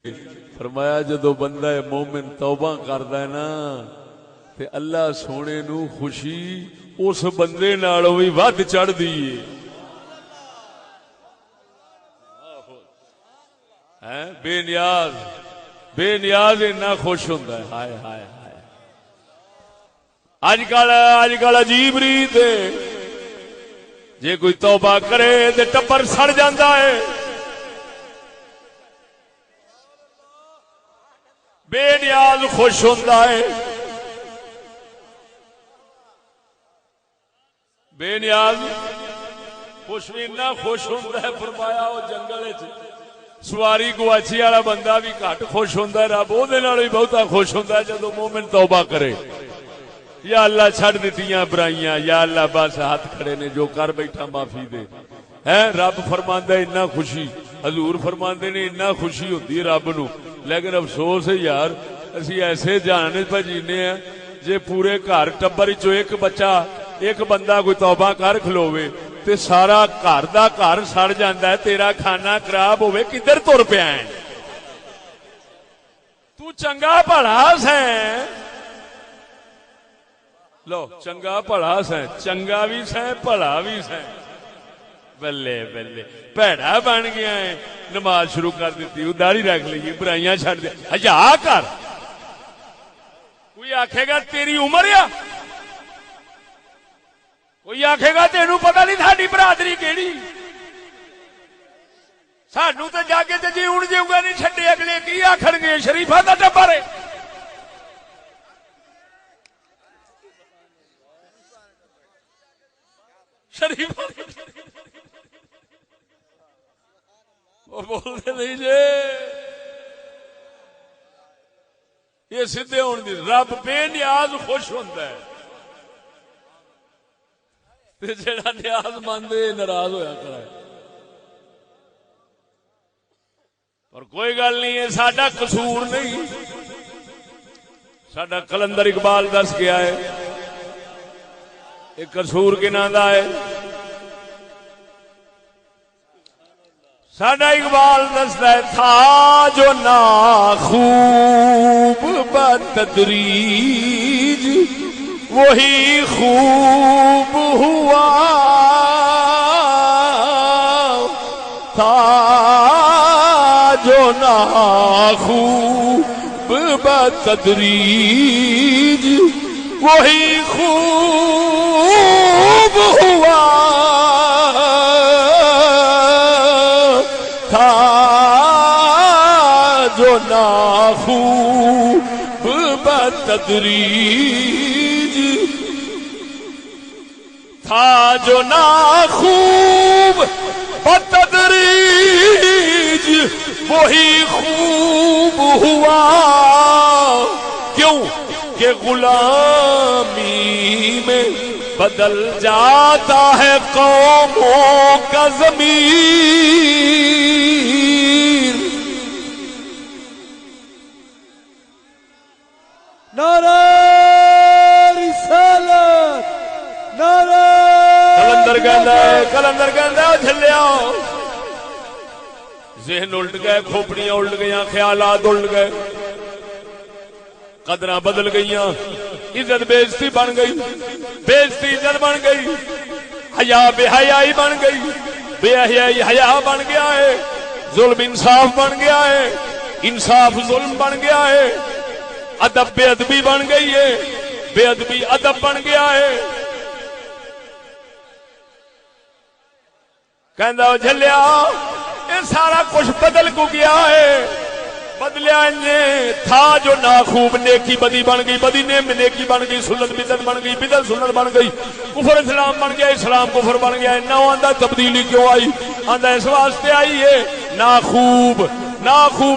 فرمایا جدو بندہ مومن توبہ کردا ہے نا تے اللہ سونے نو خوشی اس بندے نالوں بھی ود چڑھ دی ہے بے نیاز اتنا خوش ہوندا ہے ہائے ہائے ہائے اج کل عجیب ریت ہے جے کوئی توبہ کرے تے ٹبر سڑ جاندا ہے بے نیاز خوش ہوندا ہے بے نیاز خوش بھی نہ خوش ہوندا ہے فرمایا وہ جنگل وچ سواری گواچی والا بندہ بھی گھٹ خوش ہوندا ہے رب او دے نال بھی بہتا خوش ہوندا ہے جدوں مومن توبہ کرے یا اللہ چھڑ دتیاں برائیاں یا اللہ بس ہاتھ کھڑے نے جو کر بیٹھا معافی دے ہے رب فرماندا ہے اتنا خوشی حضور فرماندے نے اتنا خوشی ہوندی ہے رب نو لیکن افسوس ہے یار اسی ایسے جانے پہ جینے ہیں جے پورے گھر ٹبر چو ایک بچہ ایک بندہ کوئی توبہ کر کھلوے تے سارا گھر دا گھر سڑ جاندا ہے تیرا کھانا خراب ہوے کدھر تر پیا ہے تو چنگا بھلا سیں لو چنگا بھلا سیں چنگا بھی سیں بھلا بھی سیں بلے بلے پیڑا بن گیا ہے نماز شروع کر دیتی داڑھی رکھ لیے برائیاں چھڑ دیا حیا کر کوئی آکھے گا تیری عمر یا کوئی آکھے گا تینوں پتہ نہیں ساڈی برادری کیڑی سانوں تے جاگے تے جی ہن جیوگا نہیں چھڈے اگلے کی آکھن گے شریفاں دا ٹبر ہے شریفاں وہ بولتے نہیں جے یہ سیدھے ہون دی رب بے نیاز خوش ہوندا ہے تے جڑا نیاز مندے ناراض ہویا کرا ہے اور کوئی گل نہیں ہے ساڈا قصور نہیں ساڈا کلندر اقبال دس گیا ہے ایک قصور کنا دا ہے ساڈا اقبال دستا ہے تھا جو نا خوب بتدریج وہی خوب ہوا تھا جو نا خوب بتدریج وہی خوب ہوا تھا جو ناخوب بتدریج تھا جو ناخوب بتدریج وہی خوب ہوا کیوں کہ غلامی میں بدل جاتا ہے قوموں کا ضمیر نعرہ رسالت نعرہ کلندر کہندا ہے جھلیا ذہن الٹ گئے کھوپڑیاں الٹ گئیاں خیالات الٹ گئے قدریں بدل گئیاں عزت بے عزتی بن گئی بے عزتی عزت بن گئی حیا بے حیائی بن گئی بے حیائی حیا بن گیا ہے ظلم انصاف بن گیا ہے انصاف ظلم بن گیا ہے ادب بے ادبی بن گئی ہے بے ادبی ادب بن گیا ہے کہندا جھلیا یہ سارا کچھ بدل کو گیا ہے بدلیا تھا جو ناخوب نیکی بدی بن گئی بدی نیکی بن گئی سنت بدعت بن گئی بدعت سنت بن گئی کفر اسلام بن گیا اسلام کفر بن گیا نہ آندا تبدیلی کیوں آئی آندا اس واسطے آئی ہے ناخوب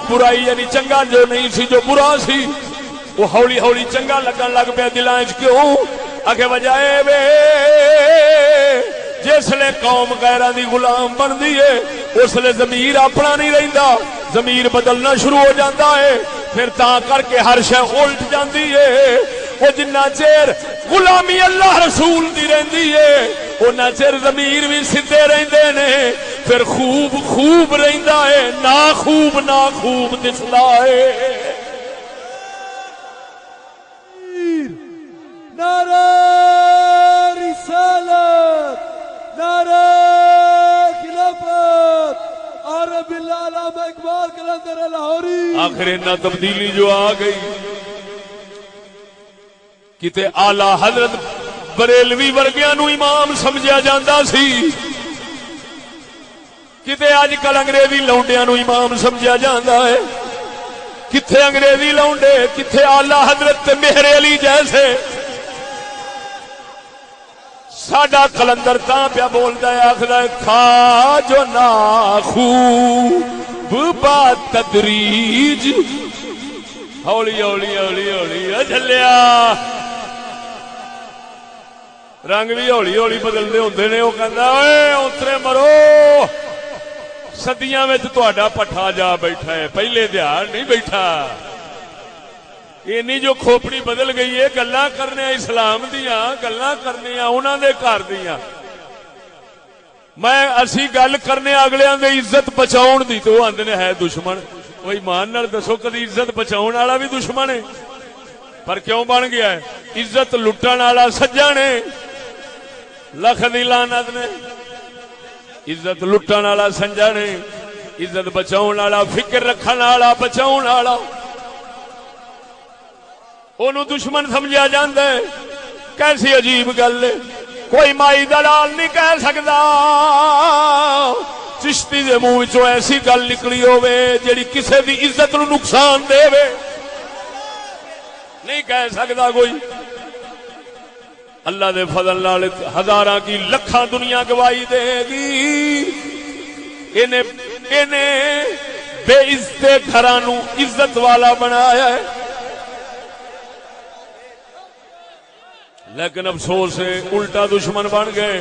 برائی یعنی چنگا جو نہیں سی جو برا سی وہ ہولی ہولی چنگا لگن لگ پیا دلاں وچ کیوں اگے وجہ وے جس لے قوم غیراں دی غلام بندی ہے اس لے ضمیر اپنا نہیں رہندا ضمیر بدلنا شروع ہو جاتا ہے پھر تا کر کے ہر شے الٹ جاندی ہے وہ جنہ چیر غلامی اللہ رسول دی رہندی ہے اونا چیر ضمیر بھی سیدھے رہندے نے پھر خوب خوب رہندا ہے، نا خوب دسدا ہے۔ نعرہ رسالت، نعرہ خلافت، عرب العالم اقبال قلندر لاہوری۔ آخر نہ تبدیلی جو آ گئی، کتے آلہ حضرت بریلوی ورگیاں نو امام سمجھا جاندہ سی، کتے آج کل انگریزی لونڈیاں نو امام سمجھا جاندہ ہے۔ کتھے انگریزی لونڈے، کتھے آلہ حضرت مہر علی جیسے۔ ساڈا کلندر تاں پیا بولدا ہے، آخدا ہے کھا جو نا خوب با تدریج، ہولی ہولی ہولی ہولی جھلیا رنگ بھی ہولی ہولی بدلتے ہوندے نے۔ وہ کہندا اے اترے مرو، صدیاں وچ تہاڈا پٹھا جا بیٹھا ہے، پہلے دیہڑ نہیں بیٹھا۔ اینی جو کھوپڑی بدل گئی ہے، گلاں کرنے اسلام دیاں، گلاں کرنے انہاں دے گھر دیاں۔ میں اسی گل کرنے اگلیاں دے عزت بچاؤن دی، تو آندے نے ہے دشمن۔ وہ ایمان نال دسو کدی عزت بچاؤن والا بھی دشمن ہے؟ پر کیوں بن گیا ہے؟ عزت لٹن والا سجن ہے، لکھ دی لعنت نے۔ عزت لٹن والا سجن ہے، عزت بچاؤن والا، فکر رکھن والا، بچاؤن والا، انہوں دشمن سمجھا جاندہ ہے۔ کیسی عجیب گل ہے، کوئی مائی دلال نہیں کہہ سکتا چشتی دے منہ وچوں ایسی گل نکلی ہوئے جیڑی کسے دی عزت نو نقصان دے وے، نہیں کہہ سکتا کوئی۔ اللہ دے فضل نال ہزاراں کی لکھاں دنیا گواہی دے گی، انہیں بے عزت گھراں نو عزت والا بنایا ہے۔ لیکن افسوس ہے الٹا دشمن بن گئے،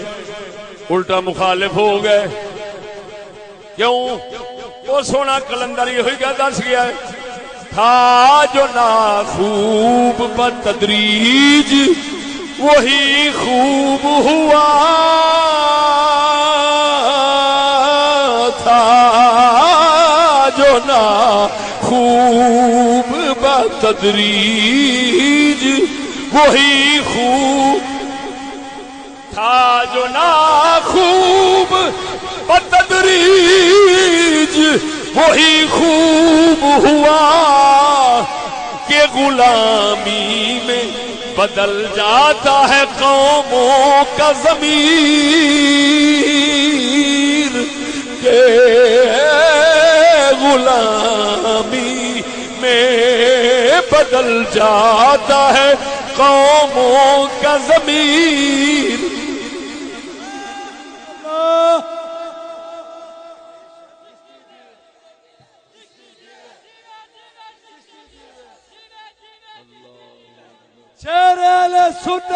الٹا مخالف ہو گئے۔ کیوں؟ وہ سونا کلندر یہ ہوئی کیا دس گیا ہے، تھا جو نا خوب بتدریج وہی خوب ہوا، تھا جو نا خوب بتدریج وہی خوب، تھا جو نا خوب بتدریج وہی خوب ہوا کہ غلامی میں بدل جاتا ہے قوموں کا ضمیر، کہ غلامی میں بدل جاتا ہے قوموں کا ضمیر۔ شیر اہل سنت